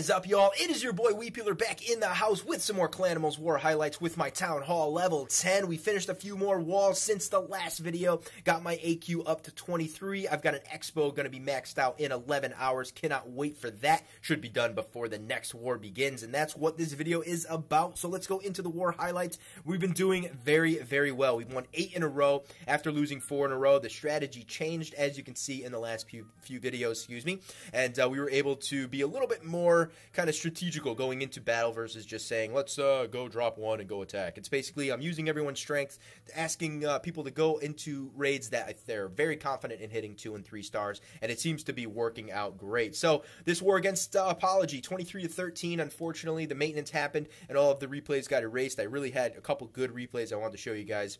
is up, y'all? It is your boy Weepeeler back in the house with some more Clanimals War highlights with my Town Hall level 10. We finished a few more walls since the last video. Got my AQ up to 23. I've got an Expo going to be maxed out in 11 hours. Cannot wait for that. Should be done before the next war begins, and that's what this video is about. So let's go into the war highlights. We've been doing very, very well. We've won 8 in a row after losing 4 in a row. The strategy changed, as you can see in the last few videos, and we were able to be a little bit more kind of strategical going into battle versus just saying, let's go drop 1 and go attack. It's basically, I'm using everyone's strength, asking people to go into raids that they're very confident in hitting 2 and 3 stars, and it seems to be working out great. So this war against Apology, 23-13, unfortunately, the maintenance happened, and all of the replays got erased. I really had a couple good replays I wanted to show you guys.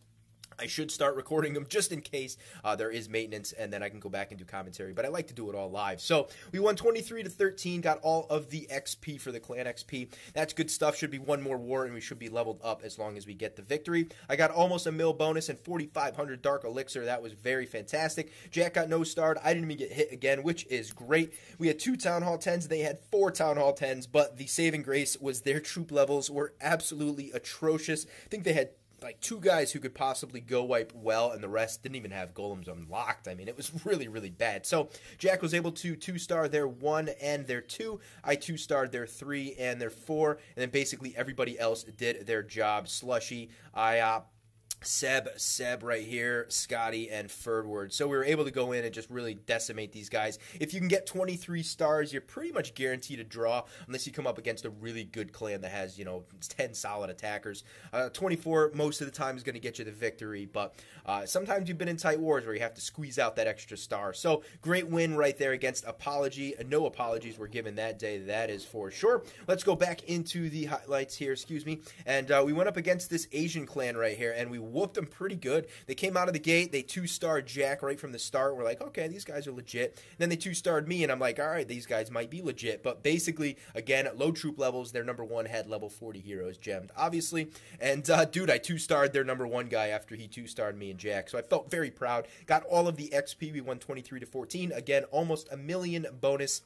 I should start recording them just in case there is maintenance, and then I can go back and do commentary, but I like to do it all live. So we won 23-13, got all of the XP for the clan XP. That's good stuff. Should be one more war, and we should be leveled up as long as we get the victory. I got almost a mil bonus and 4,500 Dark Elixir. That was very fantastic. Jack got no starred. I didn't even get hit again, which is great. We had 2 Town Hall 10s. They had 4 Town Hall 10s, but the saving grace was their troop levels were absolutely atrocious. I think they had like 2 guys who could possibly go wipe well, and the rest didn't even have golems unlocked. I mean, it was really, really bad. So Jack was able to 2-star their 1 and their 2. I 2-starred their 3 and their 4, and then basically everybody else did their job. Slushy, IOP, Seb right here, Scotty, and Ferdward. So we were able to go in and just really decimate these guys. If you can get 23 stars, you're pretty much guaranteed a draw, unless you come up against a really good clan that has, 10 solid attackers. 24 most of the time is going to get you the victory, but sometimes you've been in tight wars where you have to squeeze out that extra star. So great win right there against Apology. No apologies were given that day, that is for sure. Let's go back into the highlights here, and we went up against this Asian clan right here, and we whooped them pretty good. They came out of the gate, they 2-starred Jack right from the start. We're like, okay, these guys are legit. And then they 2-starred me, and I'm like, all right, these guys might be legit. But basically, again, low troop levels, their number 1 had level 40 heroes gemmed, obviously. And dude, I 2-starred their number 1 guy after he 2-starred me and Jack. So I felt very proud. Got all of the XP. We won 23-14. Again, almost a million bonus.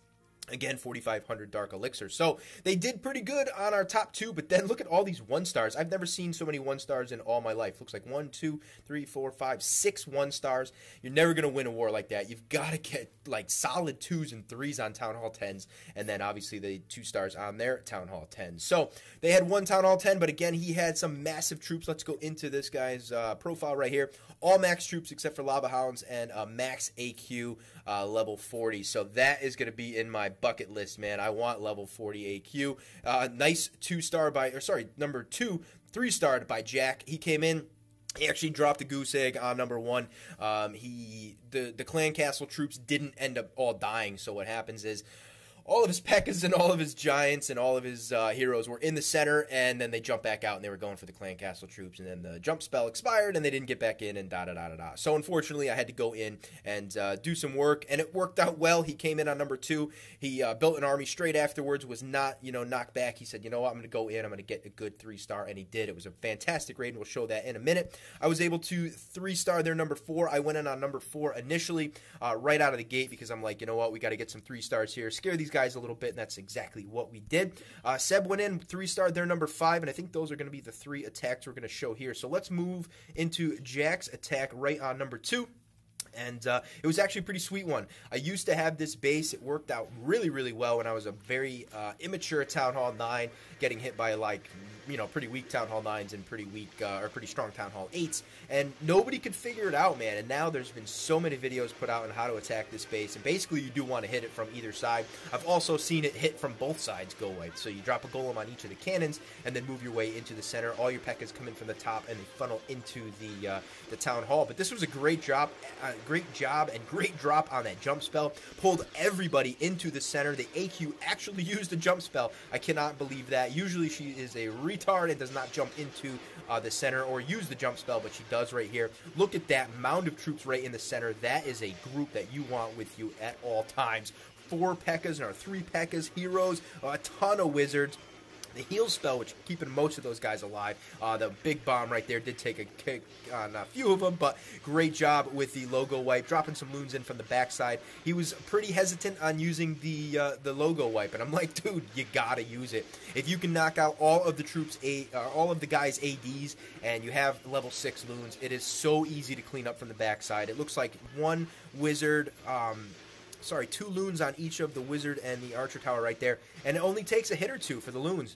Again, 4,500 Dark Elixir. So they did pretty good on our top 2, but then look at all these 1-stars. I've never seen so many 1-stars in all my life. Looks like 1, 2, 3, 4, 5, 6 1-stars. You're never going to win a war like that. You've got to get like solid 2s and 3s on Town Hall 10s, and then obviously the 2 stars on their Town Hall 10s. So they had 1 Town Hall 10, but again, he had some massive troops. Let's go into this guy's profile right here. All max troops except for Lava Hounds and max AQ level 40. So that is going to be in my bucket list, man. I want level 40 AQ. Nice 2-star by, or sorry, number 2, 3-starred by Jack. He came in. He actually dropped a goose egg on number 1. The clan castle troops didn't end up all dying. So what happens is, all of his P.E.K.K.A.s and all of his giants and all of his heroes were in the center, and then they jumped back out, and they were going for the clan castle troops, and then the jump spell expired, and they didn't get back in, and da-da-da-da-da. So unfortunately, I had to go in and do some work, and it worked out well. He came in on number 2. He built an army straight afterwards, was not, knocked back. He said, you know what, I'm going to go in, I'm going to get a good 3-star, and he did. It was a fantastic raid, and we'll show that in a minute. I was able to 3-star their number 4. I went in on number 4 initially, right out of the gate, because I'm like, you know what, we got to get some 3-stars here, scare these guys a little bit, and that's exactly what we did. Seb went in, 3-starred their number 5, and I think those are going to be the 3 attacks we're going to show here. So let's move into Jack's attack right on number 2. And it was actually a pretty sweet one. I used to have this base. It worked out really, really well when I was a very immature Town Hall 9, getting hit by like, pretty weak Town Hall 9s and pretty weak or pretty strong Town Hall 8s. And nobody could figure it out, man. And now there's been so many videos put out on how to attack this base. And basically, you do want to hit it from either side. I've also seen it hit from both sides go wipe. So you drop a golem on each of the cannons and then move your way into the center. All your P.E.K.K.A.s come in from the top and they funnel into the Town Hall. But this was a great job and great drop on that jump spell. Pulled everybody into the center. The AQ actually used a jump spell. I cannot believe that. Usually she is a retard and does not jump into the center or use the jump spell, but she does right here. Look at that mound of troops right in the center. That is a group that you want with you at all times. 4 P.E.K.K.A.s or 3 P.E.K.K.A.s, heroes, a ton of wizards. The heal spell, which keeping most of those guys alive. The big bomb right there did take a kick on a few of them, but great job with the Logowipe, dropping some loons in from the backside. He was pretty hesitant on using the Logowipe, and I'm like, dude, you gotta use it. If you can knock out all of the troops, all of the guys' ADs, and you have level 6 loons, it is so easy to clean up from the backside. It looks like one wizard. Sorry, 2 loons on each of the wizard and the archer tower right there, and it only takes a hit or 2 for the loons.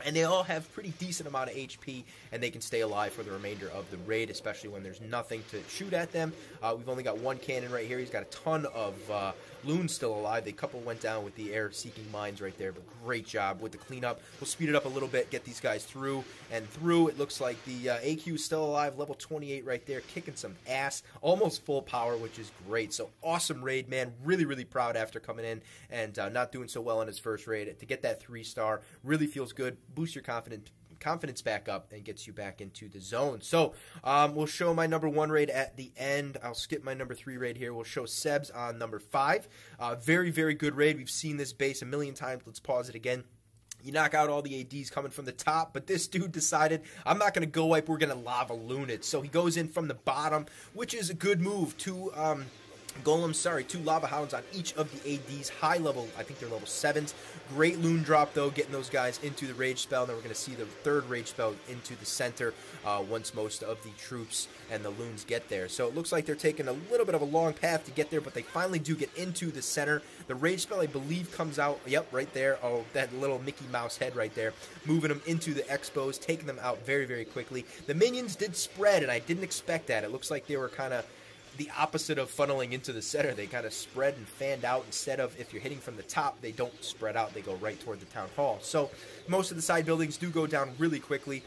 And they all have pretty decent amount of HP, and they can stay alive for the remainder of the raid, especially when there's nothing to shoot at them. We've only got one cannon right here. He's got a ton of loons still alive. The couple went down with the air-seeking mines right there, but great job with the cleanup. We'll speed it up a little bit, get these guys through and through. It looks like the AQ is still alive, level 28 right there, kicking some ass, almost full power, which is great. So awesome raid, man. Really, really proud after coming in and not doing so well in his first raid. To get that 3-star really feels good. Boost your confidence back up and gets you back into the zone. So we'll show my number 1 raid at the end. I'll skip my number 3 raid here. We'll show Seb's on number 5. Very, very good raid. We've seen this base a million times. Let's pause it again. You knock out all the ADs coming from the top, but this dude decided, I'm not going to go wipe, we're going to Lavaloon it. So he goes in from the bottom, which is a good move. 2 golems, 2 lava hounds on each of the ADs, high level, I think they're level 7s. Great loon drop though, getting those guys into the rage spell. And then we're going to see the 3rd rage spell into the center once most of the troops and the loons get there. So it looks like they're taking a little bit of a long path to get there, but they finally do get into the center. The rage spell, I believe, comes out, yep, right there. Oh, that little Mickey Mouse head right there, moving them into the expos, taking them out very, very quickly. The minions did spread, and I didn't expect that. It looks like they were kind of the opposite of funneling into the center. They kind of spread and fanned out. Instead of, if you're hitting from the top, they don't spread out. They go right toward the town hall. So most of the side buildings do go down really quickly.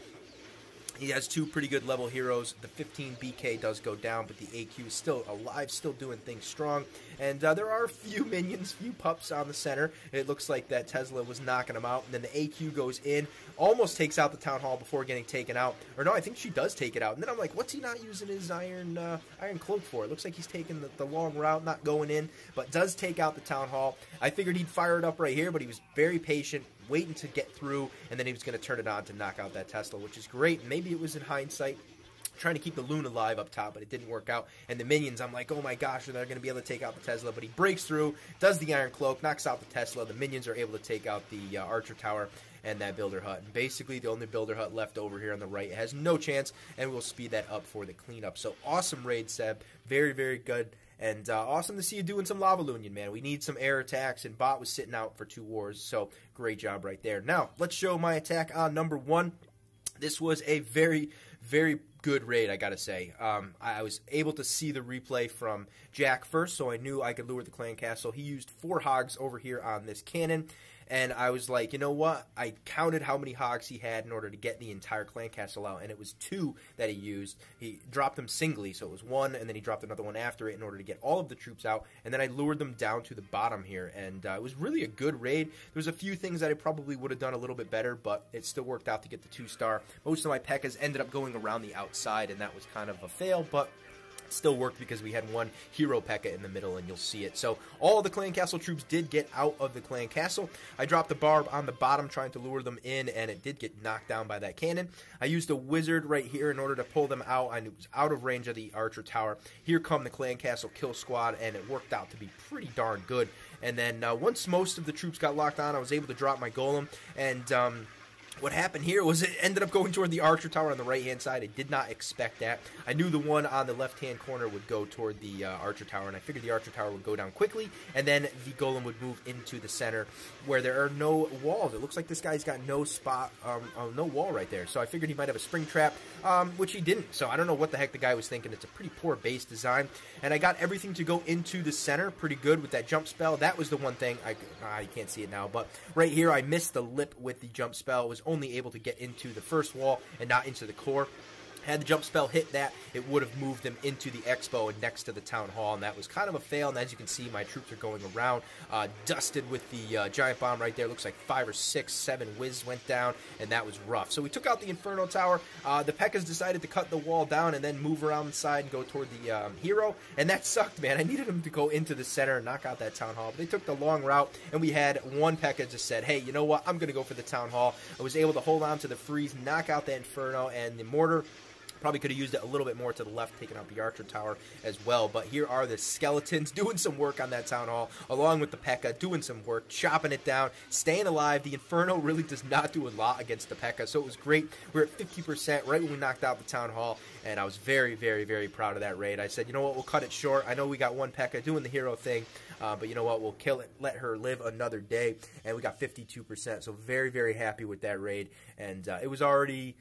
He has 2 pretty good level heroes. The 15 BK does go down, but the AQ is still alive, still doing things strong. And there are a few minions, few pups on the center. It looks like that Tesla was knocking them out. And then the AQ goes in, almost takes out the town hall before getting taken out. Or no, I think she does take it out. And then I'm like, what's he not using his iron cloak for? It looks like he's taking the long route, not going in, but does take out the town hall. I figured he'd fire it up right here, but he was very patient, waiting to get through, and then he was going to turn it on to knock out that Tesla, which is great. Maybe it was in hindsight, trying to keep the loon alive up top, but it didn't work out. And the minions, I'm like, oh my gosh, they're going to be able to take out the Tesla, but he breaks through, does the iron cloak, knocks out the Tesla. The minions are able to take out the archer tower and that builder hut. And basically, the only builder hut left over here on the right has no chance, and we'll speed that up for the cleanup. So awesome raid, Seb. Very, very good. And awesome to see you doing some Lavaloonion, man. We need some air attacks, and bot was sitting out for 2 wars, so great job right there. Now, let's show my attack on number 1. This was a very, very good raid, I gotta say. I was able to see the replay from Jack first, so I knew I could lure the clan castle. He used 4 hogs over here on this cannon, and I was like, you know what? I counted how many hogs he had in order to get the entire clan castle out, and it was 2 that he used. He dropped them singly, so it was 1, and then he dropped another one after it in order to get all of the troops out, and then I lured them down to the bottom here, and it was really a good raid. There was a few things that I probably would have done a little bit better, but it still worked out to get the 2-star. Most of my P.E.K.K.A.s ended up going around the outside, and that was kind of a fail, but it still worked because we had 1 hero P.E.K.K.A. in the middle, and you'll see it. So all of the clan castle troops did get out of the clan castle. I dropped the barb on the bottom trying to lure them in, and it did get knocked down by that cannon. I used a wizard right here in order to pull them out. I knew it was out of range of the archer tower. Here come the clan castle kill squad, and it worked out to be pretty darn good. And then once most of the troops got locked on, I was able to drop my golem, and what happened here was it ended up going toward the archer tower on the right-hand side. I did not expect that. I knew the one on the left-hand corner would go toward the archer tower, and I figured the archer tower would go down quickly, and then the golem would move into the center where there are no walls. It looks like this guy's got no spot, no wall right there. So I figured he might have a spring trap, which he didn't. So I don't know what the heck the guy was thinking. It's a pretty poor base design, and I got everything to go into the center pretty good with that jump spell. That was the one thing. You can't see it now, but right here I missed the lip with the jump spell. It was only able to get into the first wall and not into the core. Had the jump spell hit that, it would have moved them into the expo and next to the town hall, and that was kind of a fail. And as you can see, my troops are going around, dusted with the giant bomb right there. Looks like 5 or 6, 7 whiz went down, and that was rough. So we took out the Inferno Tower. The P.E.K.K.A.s decided to cut the wall down and then move around the side and go toward the hero, and that sucked, man. I needed them to go into the center and knock out that town hall, but they took the long route, and we had one P.E.K.K.A. just said, hey, you know what, I'm going to go for the town hall. I was able to hold on to the freeze, knock out the Inferno, and the mortar. Probably could have used it a little bit more to the left, taking out the Archer Tower as well. But here are the skeletons doing some work on that Town Hall, along with the P.E.K.K.A. doing some work, chopping it down, staying alive. The Inferno really does not do a lot against the P.E.K.K.A., so it was great. We were at 50% right when we knocked out the Town Hall, and I was very, very, very proud of that raid. I said, you know what, we'll cut it short. I know we got one P.E.K.K.A. doing the hero thing, but you know what, we'll kill it, let her live another day, and we got 52%, so very, very happy with that raid, and it was already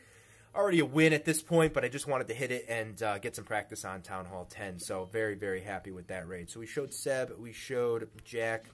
a win at this point, but I just wanted to hit it and get some practice on Town Hall 10, so very, very happy with that raid. So we showed Seb, we showed Jack,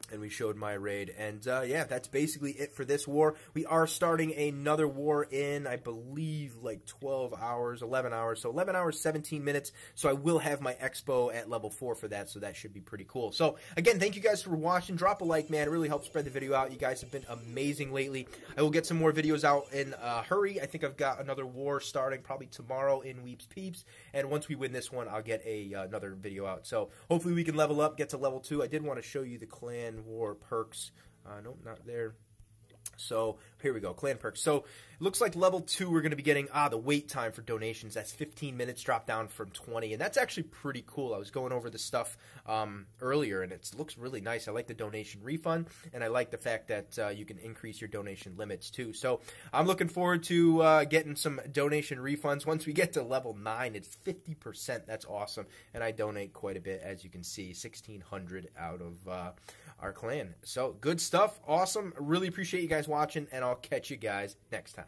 and we showed my raid, and yeah, that's basically it for this war. We are starting another war in, I believe, like 12 hours, 11 hours, so 11 hours, 17 minutes, so I will have my expo at level 4 for that, so that should be pretty cool. So, again, thank you guys for watching. Drop a like, man. It really helps spread the video out. You guys have been amazing lately. I will get some more videos out in a hurry. I think I've got another war starting probably tomorrow in Weeps Peeps, and once we win this one, I'll get another video out. So, hopefully we can level up, get to level 2. I did want to show you the clan war perks. Nope, not there. So here we go, clan perks. So it looks like level 2 we're going to be getting the wait time for donations. That's 15 minutes, drop down from 20, and that's actually pretty cool. I was going over the stuff earlier, and it looks really nice. I like the donation refund, and I like the fact that you can increase your donation limits too. So I'm looking forward to getting some donation refunds. Once we get to level 9, it's 50%. That's awesome, and I donate quite a bit, as you can see, 1,600 out of our clan. So good stuff, awesome. I really appreciate you guys watching, and I'll catch you guys next time.